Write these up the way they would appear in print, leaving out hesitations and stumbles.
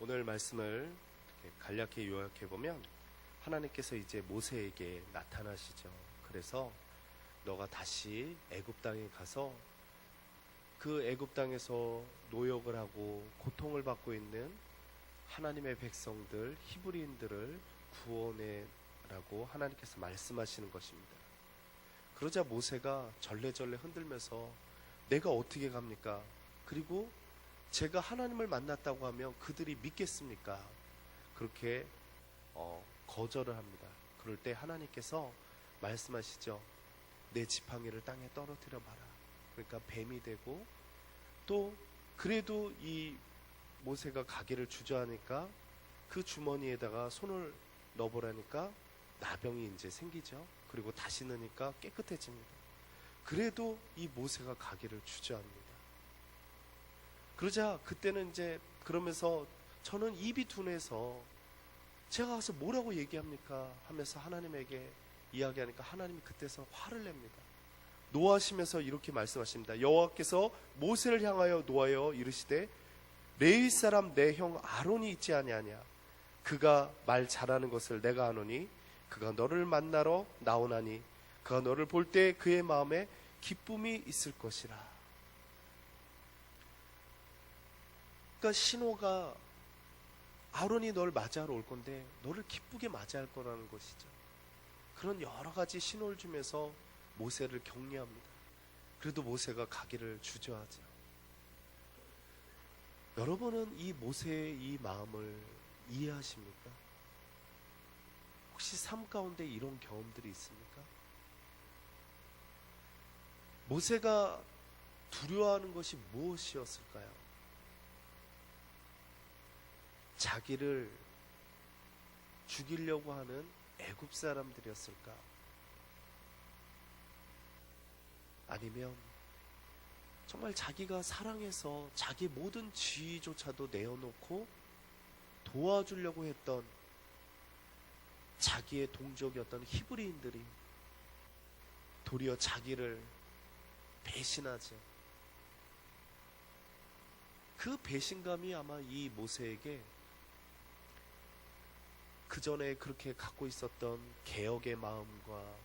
오늘 말씀을 간략히 요약해 보면 하나님께서 이제 모세에게 나타나시죠. 그래서 너가 다시 애굽 땅에 가서 그 애굽 땅에서 노역을 하고 고통을 받고 있는 하나님의 백성들 히브리인들을 구원해라고 하나님께서 말씀하시는 것입니다. 그러자 모세가 절레절레 흔들면서 내가 어떻게 갑니까? 그리고 제가 하나님을 만났다고 하면 그들이 믿겠습니까? 그렇게 거절을 합니다. 그럴 때 하나님께서 말씀하시죠. 내 지팡이를 땅에 떨어뜨려 봐라. 그러니까 뱀이 되고, 또 그래도 이 모세가 가기를 주저하니까 그 주머니에다가 손을 넣어보라니까 나병이 이제 생기죠. 그리고 다시 넣으니까 깨끗해집니다. 그래도 이 모세가 가기를 주저합니다. 그러자 그때는 이제 그러면서 저는 입이 둔해서 제가 가서 뭐라고 얘기합니까? 하면서 하나님에게 이야기하니까 하나님이 그때서 화를 냅니다. 노하시면서 이렇게 말씀하십니다. 여호와께서 모세를 향하여 노하여 이르시되 레위 사람 내 형 아론이 있지 아니하냐? 그가 말 잘하는 것을 내가 아노니 그가 너를 만나러 나오나니 그가 너를 볼 때 그의 마음에 기쁨이 있을 것이라. 그러니까 신호가 아론이 널 맞이하러 올 건데 너를 기쁘게 맞이할 거라는 것이죠. 그런 여러 가지 신호를 주면서 모세를 격려합니다. 그래도 모세가 가기를 주저하죠. 여러분은 이 모세의 이 마음을 이해하십니까? 혹시 삶 가운데 이런 경험들이 있습니까? 모세가 두려워하는 것이 무엇이었을까요? 자기를 죽이려고 하는 애굽 사람들이었을까? 아니면 정말 자기가 사랑해서 자기 모든 지위조차도 내어놓고 도와주려고 했던 자기의 동족이었던 히브리인들이 도리어 자기를 배신하죠. 그 배신감이 아마 이 모세에게 그 전에 그렇게 갖고 있었던 개혁의 마음과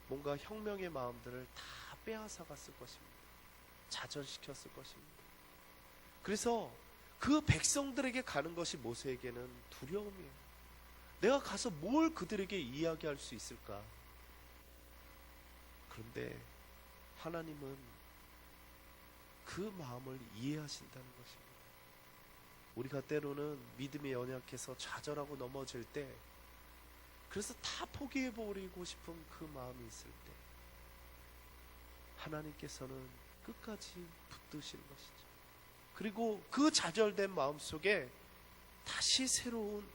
뭔가 혁명의 마음들을 다 빼앗아갔을 것입니다. 좌절시켰을 것입니다. 그래서 그 백성들에게 가는 것이 모세에게는 두려움이에요. 내가 가서 뭘 그들에게 이야기할 수 있을까? 그런데 하나님은 그 마음을 이해하신다는 것입니다. 우리가 때로는 믿음이 연약해서 좌절하고 넘어질 때, 그래서 다 포기해버리고 싶은 그 마음이 있을 때 하나님께서는 끝까지 붙드시는 것이죠. 그리고 그 좌절된 마음 속에 다시 새로운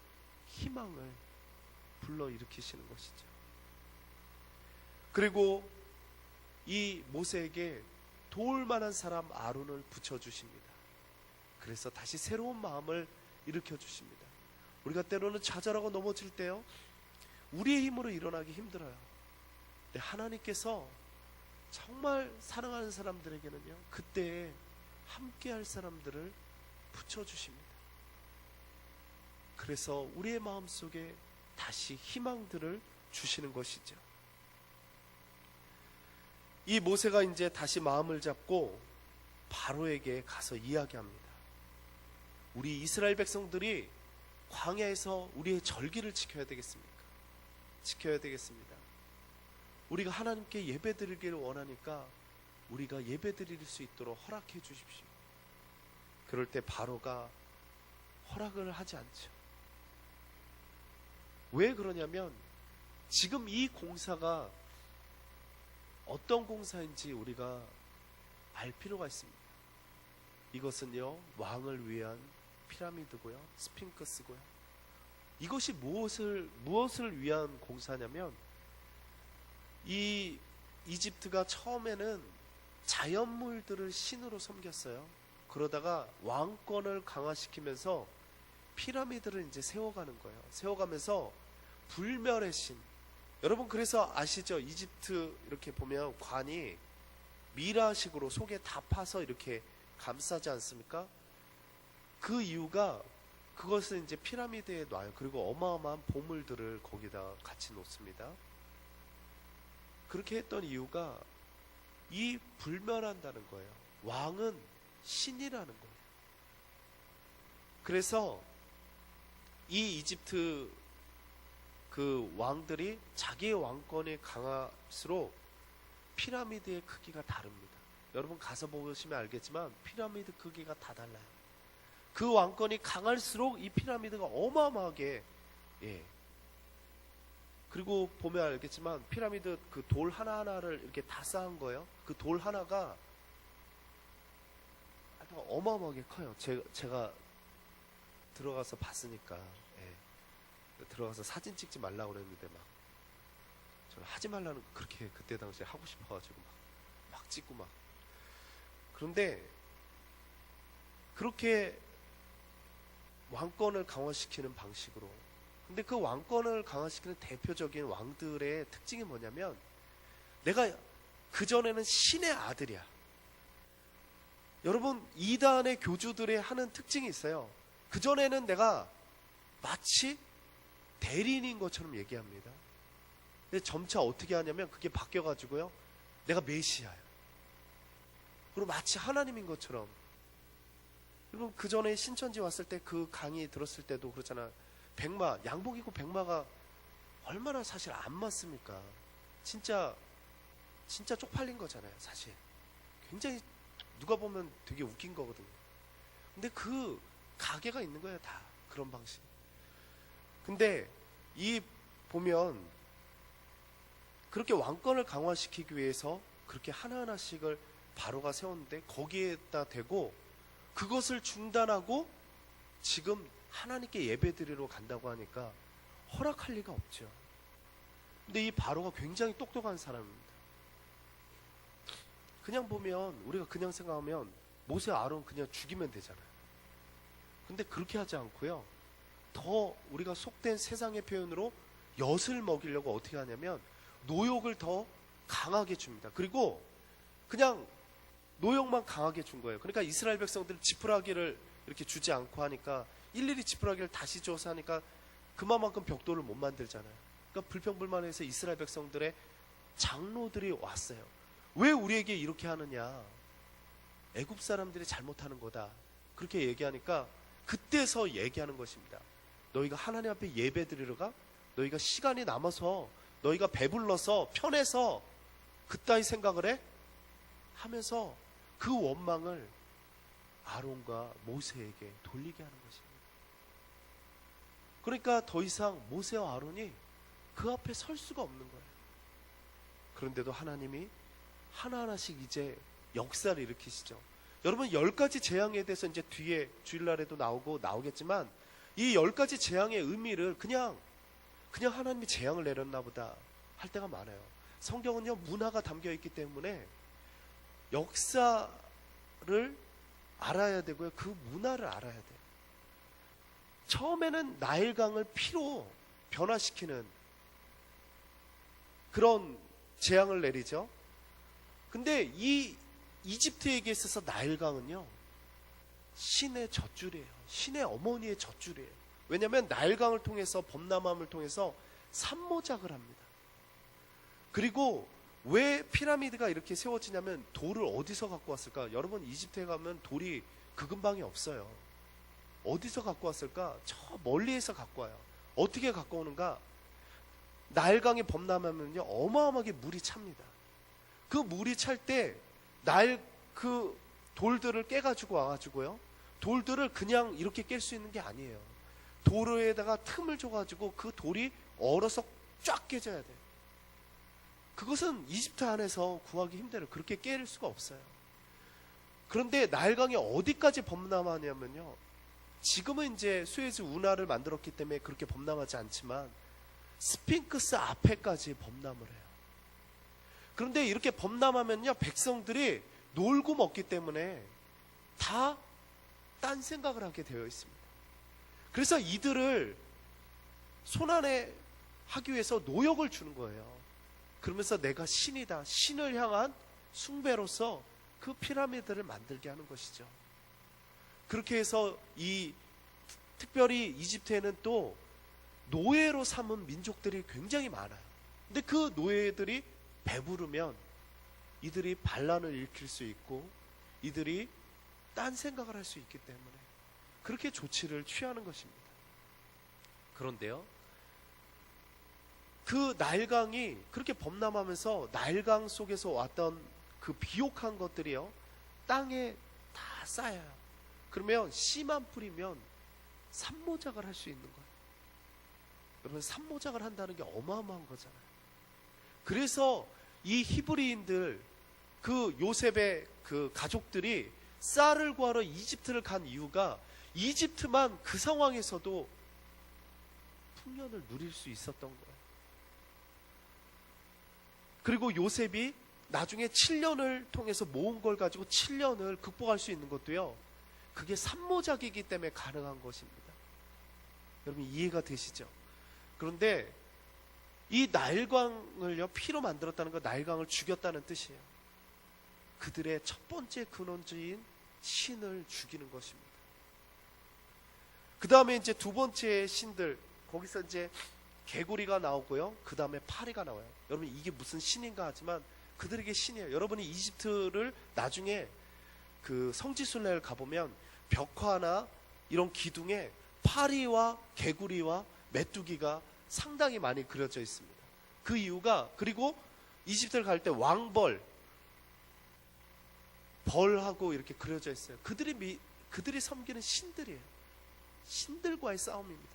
희망을 불러일으키시는 것이죠. 그리고 이 모세에게 도울 만한 사람 아론을 붙여주십니다. 그래서 다시 새로운 마음을 일으켜주십니다. 우리가 때로는 좌절하고 넘어질 때요, 우리의 힘으로 일어나기 힘들어요. 근데 하나님께서 정말 사랑하는 사람들에게는요, 그때에 함께할 사람들을 붙여주십니다. 그래서 우리의 마음속에 다시 희망들을 주시는 것이죠. 이 모세가 이제 다시 마음을 잡고 바로에게 가서 이야기합니다. 우리 이스라엘 백성들이 광야에서 우리의 절기를 지켜야 되겠습니까? 지켜야 되겠습니다. 우리가 하나님께 예배 드리기를 원하니까 우리가 예배 드릴 수 있도록 허락해 주십시오. 그럴 때 바로가 허락을 하지 않죠. 왜 그러냐면 지금 이 공사가 어떤 공사인지 우리가 알 필요가 있습니다. 이것은요, 왕을 위한 피라미드고요, 스핑크스고요. 이것이 무엇을 위한 공사냐면, 이 이집트가 처음에는 자연물들을 신으로 섬겼어요. 그러다가 왕권을 강화시키면서 피라미드를 이제 세워가는 거예요. 세워가면서 불멸의 신. 여러분 그래서 아시죠? 이집트 이렇게 보면 관이 미라식으로 속에 다 파서 이렇게 감싸지 않습니까? 그 이유가 그것을 이제 피라미드에 놔요. 그리고 어마어마한 보물들을 거기다 같이 놓습니다. 그렇게 했던 이유가 이 불멸한다는 거예요. 왕은 신이라는 거예요. 그래서 이 이집트 그 왕들이 자기의 왕권이 강할수록 피라미드의 크기가 다릅니다. 여러분 가서 보시면 알겠지만 피라미드 크기가 다 달라요. 그 왕권이 강할수록 이 피라미드가 어마어마하게, 그리고 보면 알겠지만 피라미드 그 돌 하나하나를 이렇게 다 쌓은 거예요. 그 돌 하나가 어마어마하게 커요. 제가 들어가서 봤으니까, 들어가서 사진 찍지 말라고 그랬는데 막 저는 하지 말라는 그렇게 그때 당시에 하고 싶어가지고 막 찍고 막. 그런데 그렇게 왕권을 강화시키는 방식으로, 근데 그 왕권을 강화시키는 대표적인 왕들의 특징이 뭐냐면, 내가 그전에는 신의 아들이야. 여러분, 이단의 교주들의 하는 특징이 있어요. 그전에는 내가 마치 대리인인 것처럼 얘기합니다. 근데 점차 어떻게 하냐면 그게 바뀌어가지고요, 내가 메시아예요. 그리고 마치 하나님인 것처럼. 여러분, 그 전에 신천지 왔을 때 그 강의 들었을 때도 그렇잖아. 백마, 양복이고 백마가 얼마나 사실 안 맞습니까? 진짜 쪽팔린 거잖아요, 사실. 굉장히 누가 보면 되게 웃긴 거거든요. 근데 그 가게가 있는 거예요, 다. 그런 방식. 근데 이 보면 그렇게 왕권을 강화시키기 위해서 그렇게 하나하나씩을 바로가 세웠는데, 거기에다 대고 그것을 중단하고 지금 하나님께 예배드리러 간다고 하니까 허락할 리가 없죠. 근데 이 바로가 굉장히 똑똑한 사람입니다. 그냥 보면, 우리가 그냥 생각하면 모세 아론 그냥 죽이면 되잖아요. 근데 그렇게 하지 않고요, 더 우리가 속된 세상의 표현으로 엿을 먹이려고 어떻게 하냐면 노역을 더 강하게 줍니다. 그리고 그냥 노역만 강하게 준 거예요. 그러니까 이스라엘 백성들은 지푸라기를 이렇게 주지 않고 하니까, 일일이 지푸라기를 다시 줘서 하니까 그만큼 벽돌을 못 만들잖아요. 그러니까 불평불만해서 이스라엘 백성들의 장로들이 왔어요. 왜 우리에게 이렇게 하느냐, 애굽 사람들이 잘못하는 거다, 그렇게 얘기하니까 그때서 얘기하는 것입니다. 너희가 하나님 앞에 예배 드리러 가? 너희가 시간이 남아서, 너희가 배불러서 편해서 그따위 생각을 해? 하면서 그 원망을 아론과 모세에게 돌리게 하는 것입니다. 그러니까 더 이상 모세와 아론이 그 앞에 설 수가 없는 거예요. 그런데도 하나님이 하나하나씩 이제 역사를 일으키시죠. 여러분, 10가지 재앙에 대해서 이제 뒤에 주일날에도 나오겠지만, 이 10가지 재앙의 의미를 그냥 하나님이 재앙을 내렸나 보다 할 때가 많아요. 성경은요, 문화가 담겨 있기 때문에 역사를 알아야 되고요, 그 문화를 알아야 돼요. 처음에는 나일강을 피로 변화시키는 그런 재앙을 내리죠. 근데 이 이집트에게 있어서 나일강은요, 신의 젖줄이에요. 신의 어머니의 젖줄이에요. 왜냐하면 나일강을 통해서, 범람함을 통해서 산모작을 합니다. 그리고 왜 피라미드가 이렇게 세워지냐면, 돌을 어디서 갖고 왔을까? 여러분, 이집트에 가면 돌이 그 근방에 없어요. 어디서 갖고 왔을까? 저 멀리에서 갖고 와요. 어떻게 갖고 오는가? 나일강이 범람하면요, 어마어마하게 물이 찹니다. 그 물이 찰 때 그 돌들을 깨가지고 와가지고요, 돌들을 그냥 이렇게 깰 수 있는 게 아니에요. 도로에다가 틈을 줘가지고 그 돌이 얼어서 쫙 깨져야 돼요. 그것은 이집트 안에서 구하기 힘들어요. 그렇게 깰 수가 없어요. 그런데 나일강이 어디까지 범람하냐면요, 지금은 이제 수에즈 운하를 만들었기 때문에 그렇게 범람하지 않지만 스핑크스 앞에까지 범람을 해요. 그런데 이렇게 범람하면요, 백성들이 놀고 먹기 때문에 다 딴 생각을 하게 되어 있습니다. 그래서 이들을 손안에 하기 위해서 노역을 주는 거예요. 그러면서 내가 신이다, 신을 향한 숭배로서 그 피라미드를 만들게 하는 것이죠. 그렇게 해서 이 특별히 이집트에는 또 노예로 삼은 민족들이 굉장히 많아요. 근데 그 노예들이 배부르면 이들이 반란을 일으킬 수 있고 이들이 딴 생각을 할 수 있기 때문에 그렇게 조치를 취하는 것입니다. 그런데요, 그 나일강이 그렇게 범람하면서 나일강 속에서 왔던 그 비옥한 것들이요, 땅에 다 쌓여요. 그러면 씨만 뿌리면 산모작을 할 수 있는 거예요. 여러분, 산모작을 한다는 게 어마어마한 거잖아요. 그래서 이 히브리인들, 그 요셉의 그 가족들이 쌀을 구하러 이집트를 간 이유가 이집트만 그 상황에서도 풍년을 누릴 수 있었던 거예요. 그리고 요셉이 나중에 7년을 통해서 모은 걸 가지고 7년을 극복할 수 있는 것도요, 그게 산모작이기 때문에 가능한 것입니다. 여러분, 이해가 되시죠? 그런데 이 나일강을요, 피로 만들었다는 건 나일강을 죽였다는 뜻이에요. 그들의 첫 번째 근원주인 신을 죽이는 것입니다. 그 다음에 이제 두 번째 신들, 거기서 이제 개구리가 나오고요, 그 다음에 파리가 나와요. 여러분, 이게 무슨 신인가 하지만 그들에게 신이에요. 여러분이 이집트를 나중에 그 성지순례를 가보면 벽화나 이런 기둥에 파리와 개구리와 메뚜기가 상당히 많이 그려져 있습니다. 그 이유가, 그리고 이집트를 갈 때 왕벌, 벌하고 이렇게 그려져 있어요. 그들이 섬기는 신들이에요. 신들과의 싸움입니다.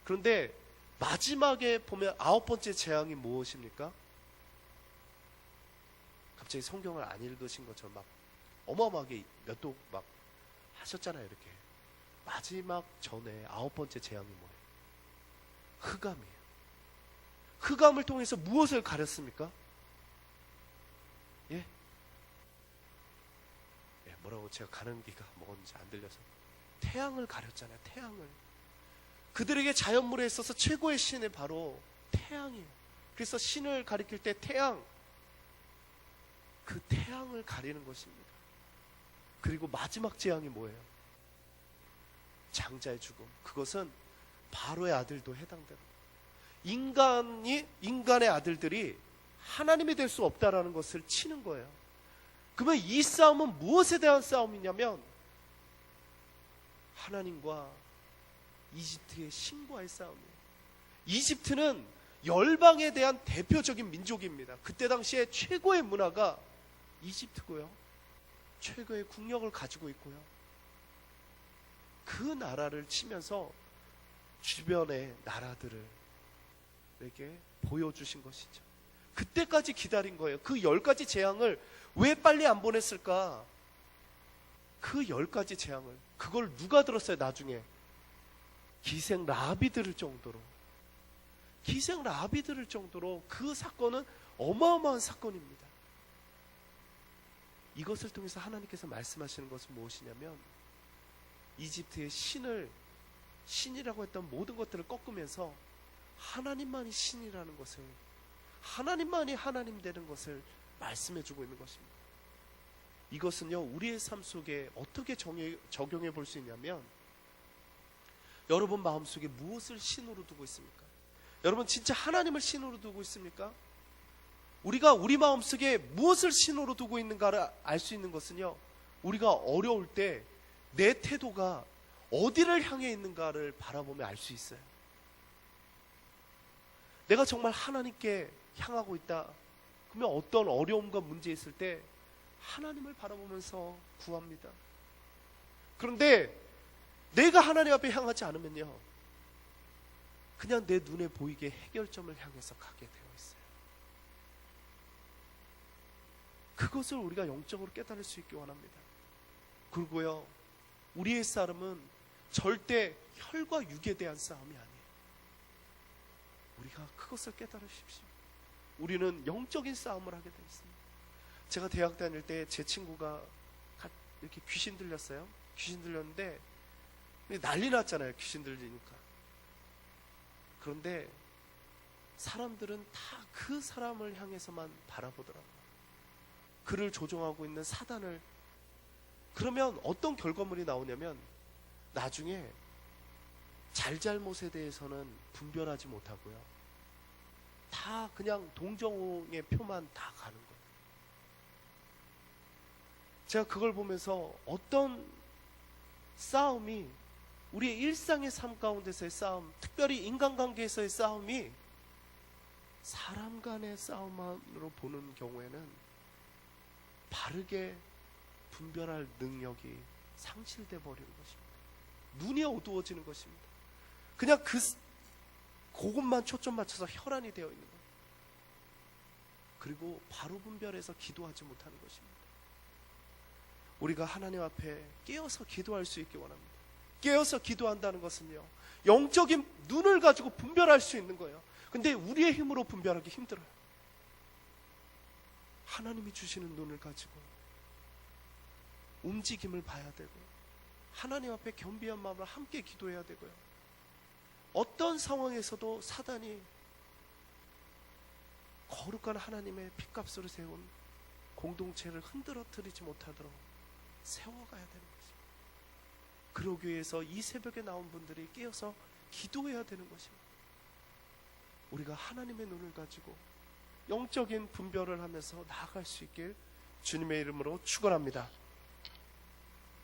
그런데 마지막에 보면 9번째 재앙이 무엇입니까? 갑자기 성경을 안 읽으신 것처럼 막 어마어마하게 몇 도 막 하셨잖아요. 이렇게 마지막 전에 9번째 재앙이 뭐예요? 흑암이에요. 흑암을 통해서 무엇을 가렸습니까? 예? 뭐라고 제가 가는 기가 먹었는지 안 들려서. 태양을 가렸잖아요. 태양을. 그들에게 자연물에 있어서 최고의 신이 바로 태양이에요. 그래서 신을 가리킬 때 태양, 그 태양을 가리는 것입니다. 그리고 마지막 재앙이 뭐예요? 장자의 죽음. 그것은 바로의 아들도 해당됩니다. 인간의 아들들이 하나님이 될 수 없다라는 것을 치는 거예요. 그러면 이 싸움은 무엇에 대한 싸움이냐면 하나님과 이집트의 신과의 싸움이에요. 이집트는 열방에 대한 대표적인 민족입니다. 그때 당시에 최고의 문화가 이집트고요, 최고의 국력을 가지고 있고요, 그 나라를 치면서 주변의 나라들을 이렇게 보여주신 것이죠. 그때까지 기다린 거예요. 그 10가지 재앙을 왜 빨리 안 보냈을까? 그 10가지 재앙을, 그걸 누가 들었어요? 나중에 기생 라비들을 정도로 그 사건은 어마어마한 사건입니다. 이것을 통해서 하나님께서 말씀하시는 것은 무엇이냐면 이집트의 신이라고 했던 모든 것들을 꺾으면서 하나님만이 신이라는 것을, 하나님만이 하나님 되는 것을 말씀해주고 있는 것입니다. 이것은요, 우리의 삶 속에 어떻게 적용해 볼 수 있냐면, 여러분 마음속에 무엇을 신으로 두고 있습니까? 여러분 진짜 하나님을 신으로 두고 있습니까? 우리가 우리 마음속에 무엇을 신으로 두고 있는가를 알 수 있는 것은요, 우리가 어려울 때 내 태도가 어디를 향해 있는가를 바라보면 알 수 있어요. 내가 정말 하나님께 향하고 있다, 그러면 어떤 어려움과 문제 있을 때 하나님을 바라보면서 구합니다. 그런데 내가 하나님 앞에 향하지 않으면요, 그냥 내 눈에 보이게 해결점을 향해서 가게 되어 있어요. 그것을 우리가 영적으로 깨달을 수 있기 원합니다. 그리고요, 우리의 싸움은 절대 혈과 육에 대한 싸움이 아니에요. 우리가 그것을 깨달으십시오. 우리는 영적인 싸움을 하게 되어 있습니다. 제가 대학 다닐 때 제 친구가 이렇게 귀신 들렸어요. 귀신 들렸는데 난리 났잖아요. 귀신 들리니까. 그런데 사람들은 다 그 사람을 향해서만 바라보더라고요. 그를 조종하고 있는 사단을. 그러면 어떤 결과물이 나오냐면 나중에 잘잘못에 대해서는 분별하지 못하고요. 다 그냥 동정의 표만 다 가는 거예요. 제가 그걸 보면서 어떤 싸움이 우리의 일상의 삶 가운데서의 싸움, 특별히 인간관계에서의 싸움이 사람 간의 싸움으로 보는 경우에는 바르게 분별할 능력이 상실돼 버리는 것입니다. 눈이 어두워지는 것입니다. 그냥 그것만 초점 맞춰서 혈안이 되어 있는 거예요. 그리고 바로 분별해서 기도하지 못하는 것입니다. 우리가 하나님 앞에 깨어서 기도할 수 있기 원합니다. 깨어서 기도한다는 것은요, 영적인 눈을 가지고 분별할 수 있는 거예요. 근데 우리의 힘으로 분별하기 힘들어요. 하나님이 주시는 눈을 가지고 움직임을 봐야 되고, 하나님 앞에 겸비한 마음으로 함께 기도해야 되고요. 어떤 상황에서도 사단이 거룩한 하나님의 핏값으로 세운 공동체를 흔들어뜨리지 못하도록 세워가야 되는 것입니다. 그러기 위해서 이 새벽에 나온 분들이 깨어서 기도해야 되는 것입니다. 우리가 하나님의 눈을 가지고 영적인 분별을 하면서 나아갈 수 있길 주님의 이름으로 축원합니다.